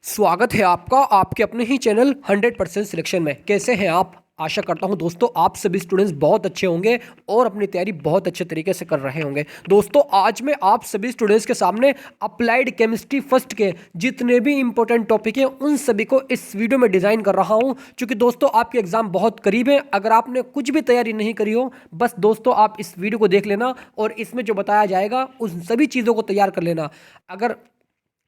स्वागत है आपका आपके अपने ही चैनल 100% सिलेक्शन में। कैसे हैं आप? आशा करता हूं दोस्तों आप सभी स्टूडेंट्स बहुत अच्छे होंगे और अपनी तैयारी बहुत अच्छे तरीके से कर रहे होंगे। दोस्तों आज मैं आप सभी स्टूडेंट्स के सामने अप्लाइड केमिस्ट्री फर्स्ट के जितने भी इंपॉर्टेंट टॉपिक हैं उन सभी को इस वीडियो में डिज़ाइन कर रहा हूं, क्योंकि दोस्तों आपके एग्जाम बहुत करीब है। अगर आपने कुछ भी तैयारी नहीं करी हो, बस दोस्तों आप इस वीडियो को देख लेना और इसमें जो बताया जाएगा उन सभी चीज़ों को तैयार कर लेना। अगर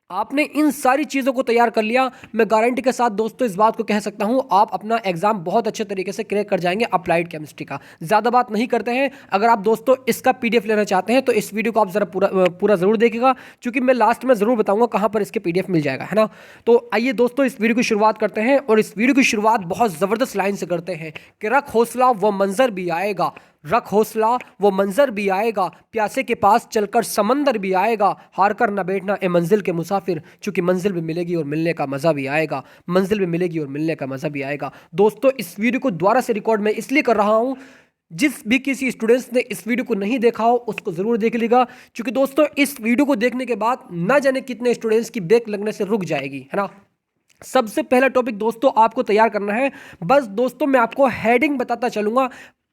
आपने इन सारी चीज़ों को तैयार कर लिया, मैं गारंटी के साथ दोस्तों इस बात को कह सकता हूं आप अपना एग्जाम बहुत अच्छे तरीके से क्रैक कर जाएंगे अप्लाइड केमिस्ट्री का। ज़्यादा बात नहीं करते हैं, अगर आप दोस्तों इसका पीडीएफ लेना चाहते हैं तो इस वीडियो को आप ज़रा पूरा ज़रूर देखिएगा, क्योंकि मैं लास्ट में ज़रूर बताऊंगा कहाँ पर इसके पीडीएफ मिल जाएगा, है ना। तो आइए दोस्तों इस वीडियो की शुरुआत करते हैं और इस वीडियो की शुरुआत बहुत ज़बरदस्त लाइन से करते हैं कि रख हौसला वो मंजर भी आएगा, रख हौसला वो मंजर भी आएगा, प्यासे के पास चलकर समंदर भी आएगा, हार कर ना बैठना ए मंजिल के मुसाफिर, क्योंकि मंजिल भी मिलेगी और मिलने का मज़ा भी आएगा, मंजिल भी मिलेगी और मिलने का मज़ा भी आएगा। दोस्तों इस वीडियो को दोबारा से रिकॉर्ड मैं इसलिए कर रहा हूँ, जिस भी किसी स्टूडेंट्स ने इस वीडियो को नहीं देखा हो उसको ज़रूर देख लीजिएगा, क्योंकि दोस्तों इस वीडियो को देखने के बाद ना जाने कितने स्टूडेंट्स की ब्रेक लगने से रुक जाएगी, है ना। सबसे पहला टॉपिक दोस्तों आपको तैयार करना है। बस दोस्तों मैं आपको हेडिंग बताता चलूंगा,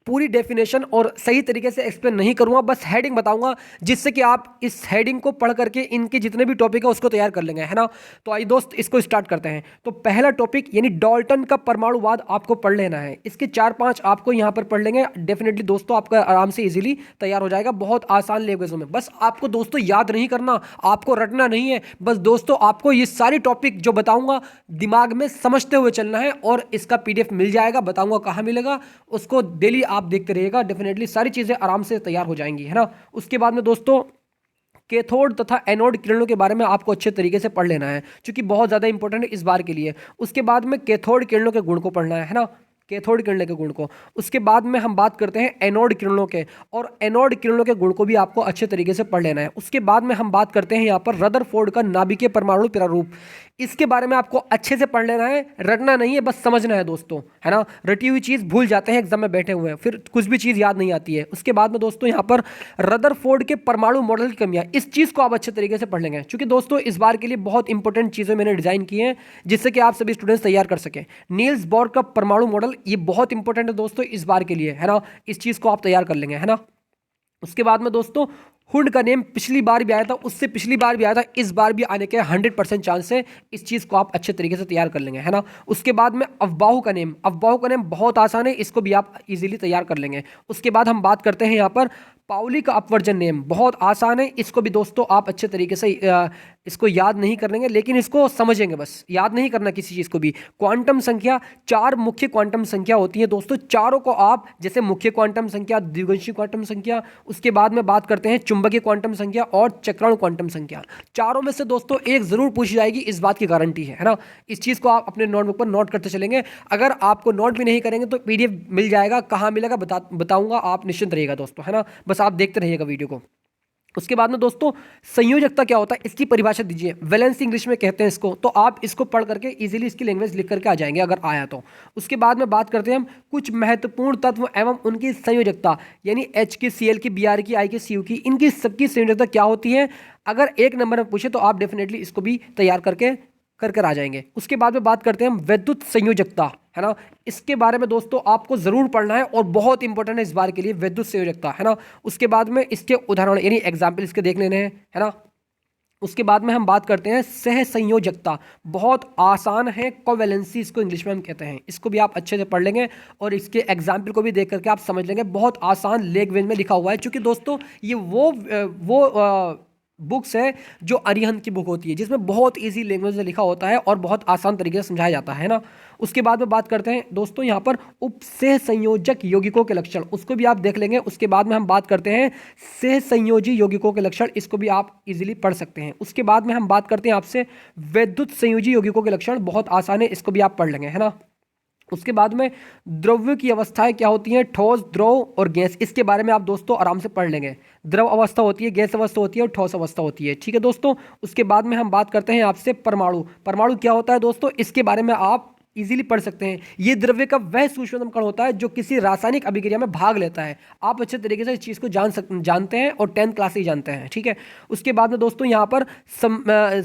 पूरी डेफिनेशन और सही तरीके से एक्सप्लेन नहीं करूंगा, बस हेडिंग बताऊंगा, जिससे कि आप इस हेडिंग को पढ़ करके इनके जितने भी टॉपिक है उसको तैयार कर लेंगे, है ना। तो आइए दोस्त इसको स्टार्ट करते हैं। तो पहला टॉपिक यानी डाल्टन का परमाणुवाद आपको पढ़ लेना है। इसके 4-5 आपको यहाँ पर पढ़ लेंगे, डेफिनेटली दोस्तों आपका आराम से इजीली तैयार हो जाएगा, बहुत आसान लैंग्वेज में। बस आपको दोस्तों याद नहीं करना, आपको रटना नहीं है, बस दोस्तों आपको ये सारी टॉपिक जो बताऊंगा दिमाग में समझते हुए चलना है और इसका पीडीएफ मिल जाएगा, बताऊंगा कहाँ मिलेगा, उसको डेली आप देखते रहिएगा, डेफिनेटली सारी चीज़ें आराम से तैयार हो जाएंगी, है ना। उसके बाद में दोस्तों कैथोड तथा एनोड किरणों के बारे में आपको अच्छे तरीके से पढ़ लेना है, क्योंकि बहुत ज़्यादा इंपॉर्टेंट है इस बार के लिए। उसके बाद में कैथोड किरणों के गुण को पढ़ना है ना, कैथोड किरणों के गुण को। उसके बाद में हम बात करते हैं एनोड किरणों के, और एनोड किरणों के गुण को भी आपको अच्छे तरीके से पढ़ लेना है। उसके बाद में हम बात करते हैं यहाँ पर रदरफोर्ड का नाभिकीय परमाणु प्रारूप, इसके बारे में आपको अच्छे से पढ़ लेना है, रटना नहीं है, बस समझना है दोस्तों, है ना। रटी हुई चीज़ भूल जाते हैं एग्जाम में बैठे हुए हैं, फिर कुछ भी चीज़ याद नहीं आती है। उसके बाद में दोस्तों यहाँ पर रदरफोर्ड के परमाणु मॉडल की कमियां, इस चीज़ को आप अच्छे तरीके से पढ़ लेंगे, क्योंकि दोस्तों इस बार के लिए बहुत इंपॉर्टेंट चीज़ें मैंने डिजाइन की हैं जिससे कि आप सभी स्टूडेंट्स तैयार कर सकें। नील्स बोर का परमाणु मॉडल, ये बहुत इंपॉर्टेंट है दोस्तों इस बार के लिए, है ना। इस चीज़ को आप तैयार कर लेंगे, है ना। उसके बाद में दोस्तों हुड का नेम पिछली बार भी आया था, उससे पिछली बार भी आया था, इस बार भी आने के 100% चांस है, इस चीज़ को आप अच्छे तरीके से तैयार कर लेंगे, है ना। उसके बाद में अफबाहु का नेम, अफबाहु का नेम बहुत आसान है, इसको भी आप इजीली तैयार कर लेंगे। उसके बाद हम बात करते हैं यहाँ पर पाउली का अपवर्जन नेम, बहुत आसान है, इसको भी दोस्तों आप अच्छे तरीके से इसको याद नहीं कर लेंगे, लेकिन इसको समझेंगे, बस याद नहीं करना किसी चीज़ को भी। क्वांटम संख्या, 4 मुख्य क्वांटम संख्या होती है दोस्तों, चारों को आप जैसे मुख्य क्वांटम संख्या, द्विगुंशी क्वांटम संख्या, उसके बाद में बात करते हैं चुंबकीय क्वांटम संख्या और चक्राणु क्वांटम संख्या, चारों में से दोस्तों एक जरूर पूछी जाएगी, इस बात की गारंटी है ना। इस चीज़ को आप अपने नोटबुक पर नोट करते चलेंगे। अगर आपको नोट भी नहीं करेंगे तो पीडीएफ मिल जाएगा, कहाँ मिलेगा बताऊंगा, आप निश्चिंत रहिएगा दोस्तों, है ना। बस आप देखते रहिएगा वीडियो को। उसके बाद में दोस्तों संयोजकता क्या होता है, इसकी परिभाषा दीजिए, वैलेंस इंग्लिश में कहते हैं इसको, तो आप इसको पढ़ करके इजीली इसकी लैंग्वेज लिख करके आ जाएंगे अगर आया तो। उसके बाद में बात करते हैं हम कुछ महत्वपूर्ण तत्व एवं उनकी संयोजकता, यानी H की, Cl की, Br की, I की, Cu की, इनकी सबकी संयोजकता क्या होती है। अगर एक नंबर में पूछे तो आप डेफिनेटली इसको भी तैयार करके कर आ जाएंगे। उसके बाद में बात करते हैं हम वैद्युत संयोजकता, है ना, इसके बारे में दोस्तों आपको जरूर पढ़ना है और बहुत इंपॉर्टेंट है इस बार के लिए वैद्युत संयोजकता, है ना। उसके बाद में इसके उदाहरण यानी एग्जाम्पल इसके देख लेने हैं, है ना। उसके बाद में हम बात करते हैं सह संयोजकता, बहुत आसान है, कोवैलेंसी इसको इंग्लिश में हम कहते हैं, इसको भी आप अच्छे से पढ़ लेंगे और इसके एग्जाम्पल को भी देख करके आप समझ लेंगे, बहुत आसान लैंग्वेज में लिखा हुआ है, क्योंकि दोस्तों ये वो बुक्स है जो अरिहंत की बुक होती है, जिसमें बहुत इजी लैंग्वेज में लिखा होता है और बहुत आसान तरीके से समझाया जाता है ना। उसके बाद में बात करते हैं दोस्तों यहाँ पर उपसह संयोजक यौगिकों के लक्षण, उसको भी आप देख लेंगे। उसके बाद में हम बात करते हैं सह संयोजी यौगिकों के लक्षण, इसको भी आप इजीली पढ़ सकते हैं। उसके बाद में हम बात करते हैं आपसे वैद्युत संयोजी यौगिकों के लक्षण, बहुत आसान है, इसको भी आप पढ़ लेंगे, है ना। उसके बाद में द्रव्य की अवस्थाएं क्या होती हैं, ठोस, द्रव और गैस, इसके बारे में आप दोस्तों आराम से पढ़ लेंगे। द्रव अवस्था होती है, गैस अवस्था होती है और ठोस अवस्था होती है, ठीक है दोस्तों। उसके बाद में हम बात करते हैं आपसे परमाणु, परमाणु क्या होता है दोस्तों, इसके बारे में आप इजीली पढ़ सकते हैं। ये द्रव्य का वह सूक्ष्मतम कण होता है जो किसी रासायनिक अभिक्रिया में भाग लेता है। आप अच्छे तरीके से इस चीज़ को जानते हैं और 10th क्लास से ही जानते हैं, ठीक है। उसके बाद में दोस्तों यहाँ पर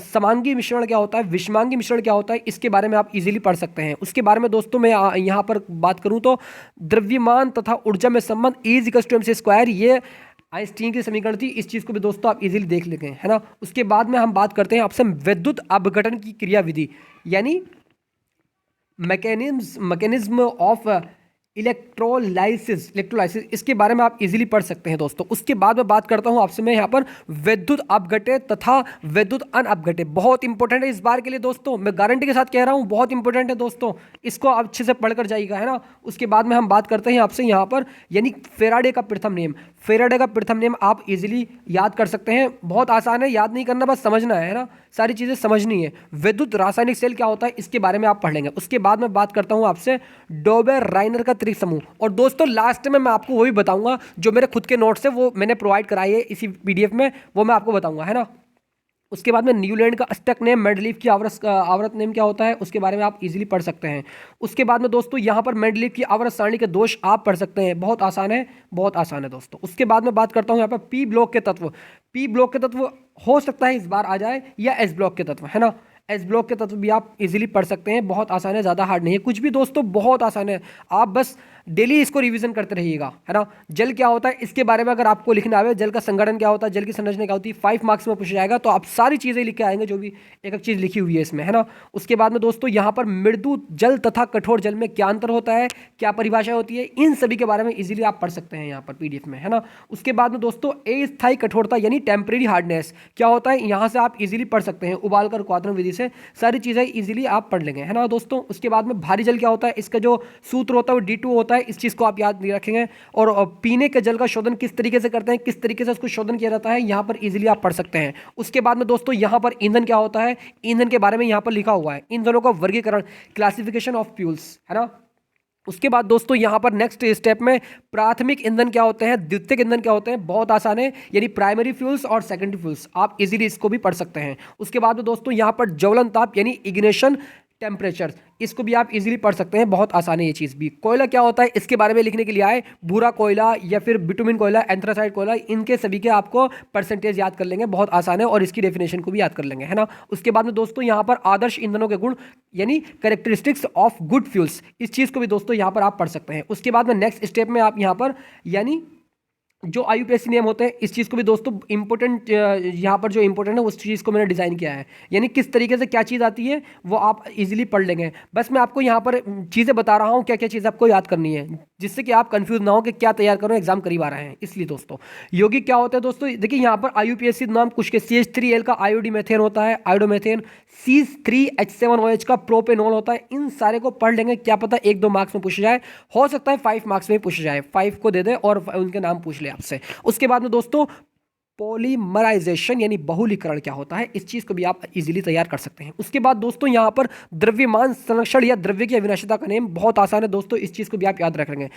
समांगी मिश्रण क्या होता है, विषमांगी मिश्रण क्या होता है, इसके बारे में आप इजीली पढ़ सकते हैं। उसके बारे में दोस्तों मैं यहाँ पर बात करूँ तो द्रव्यमान तथा ऊर्जा में संबंध E=mc², ये आइंस्टीन की समीकरण थी। इस चीज़ को भी दोस्तों आप इजीली देख लेते हैं, है ना। उसके बाद में हम बात करते हैं आपसे विद्युत अपघटन की क्रियाविधि, यानी मैकेनिज्म ऑफ इलेक्ट्रोलाइसिस, इसके बारे में आप इजीली पढ़ सकते हैं दोस्तों। उसके बाद में बात करता हूं आपसे मैं यहाँ पर विद्युत अपघटे तथा विद्युत अनअपघटे, बहुत इंपॉर्टेंट है इस बार के लिए दोस्तों, मैं गारंटी के साथ कह रहा हूँ, बहुत इंपॉर्टेंट है दोस्तों, इसको आप अच्छे से पढ़कर जाइएगा, है ना। उसके बाद में हम बात करते हैं आपसे यहाँ पर, यानी फेराडे का प्रथम नियम। फेराडे का प्रथम नियम आप इजीली याद कर सकते हैं, बहुत आसान है, याद नहीं करना, बस समझना है ना, सारी चीज़ें समझनी है। विद्युत रासायनिक सेल क्या होता है इसके बारे में आप पढ़ लेंगे। उसके बाद में बात करता हूँ आपसे डोबेर राइनर का त्रिक समूह, और दोस्तों लास्ट में मैं आपको वो भी बताऊंगा जो मेरे खुद के नोट्स है, वो मैंने प्रोवाइड कराई है इसी पीडीएफ में, वो मैं आपको बताऊंगा, है ना। उसके बाद में न्यूलैंड का अष्टक नेम, मेंडलीफ की आवर्त नेम क्या होता है उसके बारे में आप इजीली पढ़ सकते हैं। उसके बाद में दोस्तों यहाँ पर मेंडलीफ की आवर्त सारणी के दोष आप पढ़ सकते हैं, बहुत आसान है, बहुत आसान है दोस्तों। उसके बाद में बात करता हूँ यहाँ पर पी ब्लॉक के तत्व। पी ब्लॉक के तत्व हो सकता है इस बार आ जाए, या एस ब्लॉक के तत्व, है ना। एस ब्लॉक के तत्व भी आप इजीली पढ़ सकते हैं, बहुत आसान है, ज़्यादा हार्ड नहीं है कुछ भी दोस्तों, बहुत आसान है। आप बस डेली इसको रिवीजन करते रहिएगा, है ना। जल क्या होता है इसके बारे में अगर आपको लिखना आवे, जल का संगठन क्या होता है, जल की संरचना क्या होती है, 5 मार्क्स में पूछा जाएगा, तो आप सारी चीज़ें लिख के आएंगे जो भी एक एक चीज़ लिखी हुई है इसमें, है ना। उसके बाद में दोस्तों यहाँ पर मृदु जल तथा कठोर जल में क्या अंतर होता है, क्या परिभाषा होती है, इन सभी के बारे में इजीली आप पढ़ सकते हैं यहाँ पर पीडीएफ में, है ना। उसके बाद में दोस्तों अस्थायी कठोरता यानी टेम्परेरी हार्डनेस क्या होता है, यहाँ से आप इजीली पढ़ सकते हैं, उबाल कर क्वाथन विधि से सारी चीज़ें इजीली आप पढ़ लेंगे, है ना दोस्तों। उसके बाद में भारी जल क्या होता है, इसका जो सूत्र होता है वो D2 होता है, इस चीज़ को आप याद नहीं रखेंगे। और पीने के जल का शोधन किस तरीके से करते हैं, किस तरीके से उसको शोधन किया जाता है, यहाँ पर इजीली आप पढ़ सकते हैं। उसके बाद में दोस्तों यहाँ पर ईंधन क्या होता है, ईंधन के बारे में यहाँ पर लिखा हुआ है, ईंधनों का वर्गीकरण, क्लासिफिकेशन ऑफ फ्यूल्स, है ना। उसके बाद दोस्तों यहाँ पर नेक्स्ट स्टेप में प्राथमिक ईंधन क्या होते हैं, द्वितीयक ईंधन क्या होते हैं, बहुत आसान है, यानी प्राइमरी फ्यूल्स और सेकेंडरी फ्यूल्स, आप इजीली इसको भी पढ़ सकते हैं। उसके बाद में दोस्तों यहाँ पर ज्वलन ताप यानी इग्निशन टेम्परेचर, इसको भी आप इजीली पढ़ सकते हैं, बहुत आसान है ये चीज़ भी। कोयला क्या होता है इसके बारे में लिखने के लिए आए, भूरा कोयला या फिर बिटुमिन कोयला, एंथ्रासाइड कोयला, इनके सभी के आपको परसेंटेज याद कर लेंगे, बहुत आसान है, और इसकी डेफिनेशन को भी याद कर लेंगे, है ना। उसके बाद में दोस्तों यहाँ पर आदर्श ईंधनों के गुण यानी कैरेक्टरिस्टिक्स ऑफ गुड फ्यूल्स, इस चीज़ को भी दोस्तों यहाँ पर आप पढ़ सकते हैं। उसके बाद में नेक्स्ट स्टेप में आप यहाँ पर यानी जो आईयूपीएससी नियम होते हैं, इस चीज़ को भी दोस्तों इंपॉर्टेंट, यहाँ पर जो इंपॉर्टेंट है उस चीज़ को मैंने डिज़ाइन किया है, यानी किस तरीके से क्या चीज़ आती है वो आप इजीली पढ़ लेंगे। बस मैं आपको यहाँ पर चीज़ें बता रहा हूँ क्या क्या चीज़ आपको याद करनी है, जिससे कि आप कंफ्यूज ना हो कि क्या तैयार करो, एग्जाम करीब आ रहे हैं, इसलिए दोस्तों। यौगिक क्या होता है दोस्तों, देखिए यहाँ पर आईयूपीएससी नाम कुछ के CH3L का आयोडीमेथेन होता है, आयोडोमेथेन, C3H7OH का प्रोपेनॉल होता है, इन सारे को पढ़ लेंगे, क्या पता 1-2 मार्क्स में पूछा जाए, हो सकता है 5 मार्क्स में पूछा जाए, 5 को दे दे और उनके नाम पूछ ले आपसे। उसके बाद में दोस्तों पॉलीमराइजेशन यानी बहुलीकरण क्या होता है, इस चीज़ को भी आप इजीली तैयार कर सकते हैं। उसके बाद दोस्तों यहाँ पर द्रव्यमान संरक्षण या द्रव्य की अविनाशिता का नेम, बहुत आसान है दोस्तों, इस चीज़ को भी आप याद रखेंगे,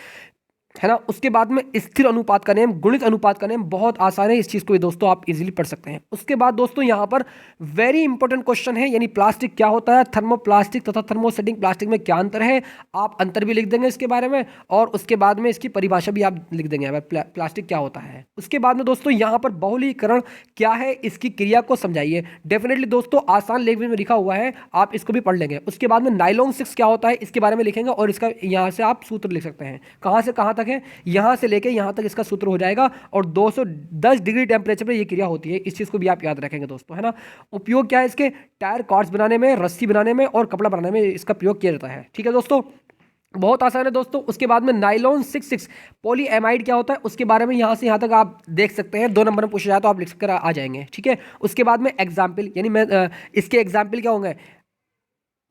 है ना। उसके बाद में स्थिर अनुपात का नेम, गुणित अनुपात का नेम, बहुत आसान है, इस चीज़ को भी दोस्तों आप इजीली पढ़ सकते हैं। उसके बाद दोस्तों यहाँ पर वेरी इंपॉर्टेंट क्वेश्चन है, यानी प्लास्टिक क्या होता है, थर्मोप्लास्टिक तथा थर्मोसेटिंग प्लास्टिक में क्या अंतर है, आप अंतर भी लिख देंगे इसके बारे में, और उसके बाद में इसकी परिभाषा भी आप लिख देंगे, प्लास्टिक क्या होता है। उसके बाद में दोस्तों यहाँ पर बहुलीकरण क्या है, इसकी क्रिया को समझाइए, डेफिनेटली दोस्तों आसान लैंग्वेज में लिखा हुआ है, आप इसको भी पढ़ लेंगे। उसके बाद में नाइलॉन 6 क्या होता है इसके बारे में लिखेंगे, और इसका यहाँ से आप सूत्र लिख सकते हैं, कहाँ से कहाँ तक है, यहाँ से लेके यहाँ तक इसका सूत्र हो जाएगा, और 210 डिग्री टेम्परेचर पर ये क्रिया होती है, इस चीज़ को भी आप याद रखेंगे दोस्तों, है ना। उपयोग क्या है इसके, टायर कॉर्ड्स बनाने में, रस्सी बनाने में और कपड़ा बनाने में इसका प्रयोग किया जाता है, ठीक है दोस्तों, बहुत आसान है दोस्तों। उसके बाद में नाइलॉन 6 पॉलीएमाइड क्या होता है उसके बारे में यहाँ से यहाँ तक आप देख सकते हैं, 2 नंबर में पूछा जाए तो आप लिख कर आ जाएंगे, ठीक है। उसके बाद में एग्जाम्पल, यानी मैं इसके एग्जाम्पल क्या होंगे,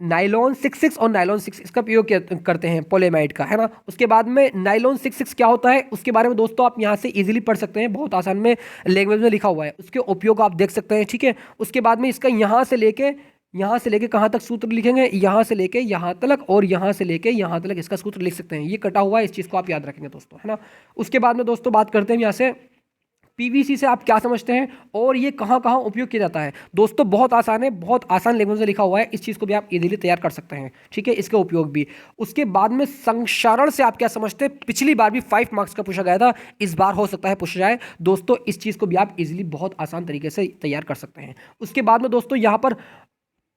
नाइलॉन 6 और नाइलॉन 6 इसका प्रयोग करते हैं पॉलीएमाइड का, है ना। उसके बाद में नाइलॉन 6 क्या होता है उसके बारे में दोस्तों आप यहाँ से इजीली पढ़ सकते हैं, बहुत आसान में लैंग्वेज में लिखा हुआ है, उसके उपयोग आप देख सकते हैं, ठीक है। उसके बाद में इसका यहाँ से लेके कहाँ तक सूत्र लिखेंगे, यहाँ से लेके यहाँ तक, और यहाँ से लेके यहाँ तक इसका सूत्र लिख सकते हैं, ये कटा हुआ है, इस चीज़ को आप याद रखेंगे दोस्तों, है ना। उसके बाद में दोस्तों बात करते हैं यहाँ से पीवीसी से आप क्या समझते हैं और ये कहाँ कहाँ उपयोग किया जाता है। दोस्तों बहुत आसान है, बहुत आसान लैंग्वेज में लिखा हुआ है, इस चीज़ को भी आप इजीली तैयार कर सकते हैं, ठीक है, इसका उपयोग भी। उसके बाद में संक्षारण से आप क्या समझते हैं, पिछली बार भी 5 मार्क्स का पूछा गया था, इस बार हो सकता है पूछा जाए। दोस्तों इस चीज़ को भी आप इजीली बहुत आसान तरीके से तैयार कर सकते हैं। उसके बाद में दोस्तों यहाँ पर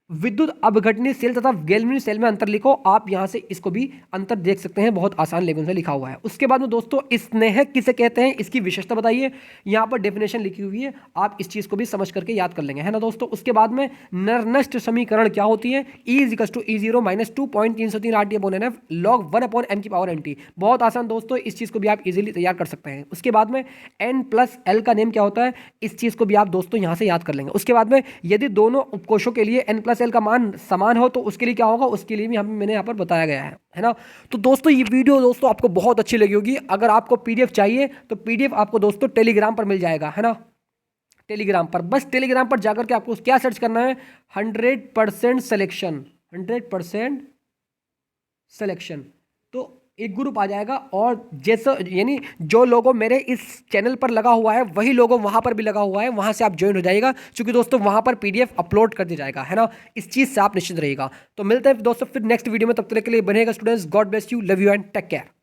विद्युत अपघटनीय सेल तथा गैल्वेनिक सेल में अंतर लिखो, आप यहां से इसको भी अंतर देख सकते हैं, बहुत आसान लैंग्वेज में लिखा हुआ है। उसके बाद में दोस्तों स्नेहक किसे कहते हैं, इसकी विशेषता बताइए, यहां पर डेफिनेशन लिखी हुई है, आप इस चीज को भी समझ करके याद कर लेंगे, है ना दोस्तों। उसके बाद में नरनष्ट समीकरण क्या होती है, E=E0 - 2.303 RT/NF log 1/m की पावर nt, बहुत आसान दोस्तों, इस चीज को भी आप इजीली तैयार कर सकते हैं। उसके बाद में n+l का नेम क्या होता है, इस चीज को भी आप दोस्तों यहां से याद कर लेंगे। उसके बाद में यदि दोनों उपकोषों के लिए n+l का मान समान हो तो उसके लिए क्या होगा, उसके लिए भी मैंने यहाँ पर बताया गया है ना। तो दोस्तों ये वीडियो दोस्तों आपको बहुत अच्छी लगी होगी। अगर आपको पीडीएफ चाहिए तो पीडीएफ आपको दोस्तों टेलीग्राम पर मिल जाएगा, है ना, टेलीग्राम पर। बस टेलीग्राम पर जाकर के आपको क्या सर्च करना है, 100% सिलेक्शन, 100% सिलेक्शन, तो एक ग्रुप आ जाएगा। और जैसा यानी जो लोगो मेरे इस चैनल पर लगा हुआ है वही लोगो वहाँ पर भी लगा हुआ है, वहाँ से आप ज्वाइन हो जाइएगा, क्योंकि दोस्तों वहाँ पर पीडीएफ अपलोड कर दिया जाएगा, है ना, इस चीज़ से आप निश्चित रहिएगा। तो मिलते हैं दोस्तों फिर नेक्स्ट वीडियो में, तब तक के लिए बनेगा students, god bless you, love you and take care.